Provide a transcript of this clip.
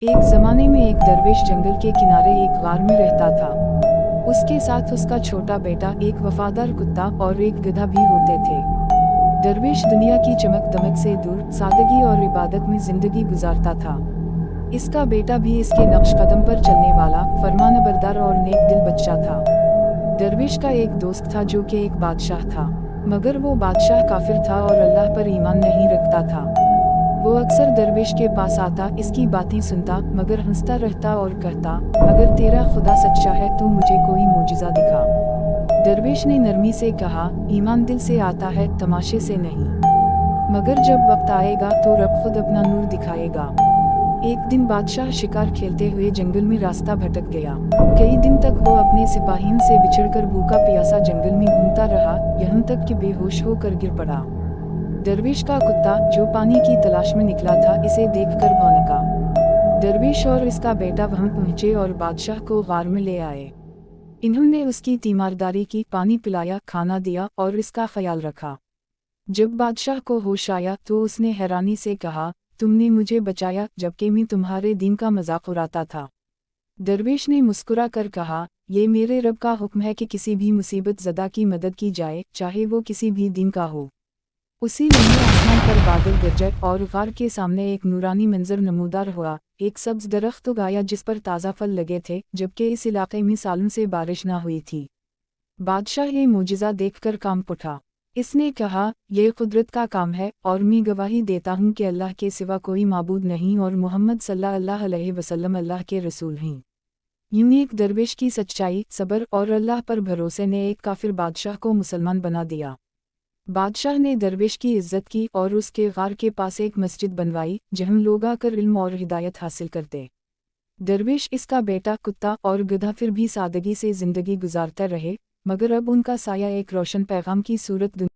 एक ज़माने में एक दरवेश जंगल के किनारे एक गार में रहता था। उसके साथ उसका छोटा बेटा, एक वफादार कुत्ता और एक गधा भी होते थे। दरवेश दुनिया की चमक दमक से दूर सादगी और इबादत में जिंदगी गुजारता था। इसका बेटा भी इसके नक्श कदम पर चलने वाला, फरमानबरदार और नेक दिल बच्चा था। दरवेश का एक दोस्त था जो कि एक बादशाह था, मगर वो बादशाह काफिर था और अल्लाह पर ईमान नहीं रखता था। वो अक्सर दरवेश के पास आता, इसकी बातें सुनता, मगर हंसता रहता और कहता, अगर तेरा खुदा सच्चा है तो मुझे कोई मोजिज़ा दिखा। दरवेश ने नरमी से कहा, ईमान दिल से आता है, तमाशे से नहीं। मगर जब वक्त आएगा तो रब खुद अपना नूर दिखाएगा। एक दिन बादशाह शिकार खेलते हुए जंगल में रास्ता भटक गया। कई दिन तक वो अपने सिपाहियों से बिछड़कर भूखा प्यासा जंगल में घूमता रहा, यहाँ तक कि बेहोश होकर गिर पड़ा। दरवेश का कुत्ता, जो पानी की तलाश में निकला था, इसे देखकर भौंका। दरवेश और इसका बेटा वहां पहुंचे और बादशाह को गार में ले आए। इन्होंने उसकी तीमारदारी की, पानी पिलाया, खाना दिया और इसका ख्याल रखा। जब बादशाह को होश आया तो उसने हैरानी से कहा, तुमने मुझे बचाया जबकि मैं तुम्हारे दीन का मजाक उड़ाता था। दरवेश ने मुस्कुरा कर कहा, ये मेरे रब का हुक्म है कि किसी भी मुसीबत ज़दा की मदद की जाए, चाहे वो किसी भी दीन का हो। उसी लम्हे आसमान पर बादल गरजे और गार के सामने एक नूरानी मंजर नमूदार हुआ। एक सब्ज दरख्त उगाया जिस पर ताज़ा फल लगे थे, जबकि इस इलाके में सालों से बारिश ना हुई थी। बादशाह ये मोजिज़ा देखकर कांप उठा। इसने कहा, यह कुदरत का काम है और मैं गवाही देता हूँ कि अल्लाह के सिवा कोई माबूद नहीं और मोहम्मद सल्लल्लाहु अलैहि वसल्लम अल्लाह के रसूल हैं। यूं एक दरवेश की सच्चाई, सब्र और अल्लाह पर भरोसे ने एक काफिर बादशाह को मुसलमान बना दिया। बादशाह ने दरवेश की इज्जत की और उसके गार के पास एक मस्जिद बनवाई, जहां लोग आकर इल्म और हिदायत हासिल करते। दरवेश, इसका बेटा, कुत्ता और गधा फिर भी सादगी से जिंदगी गुजारते रहे, मगर अब उनका साया एक रोशन पैगाम की सूरत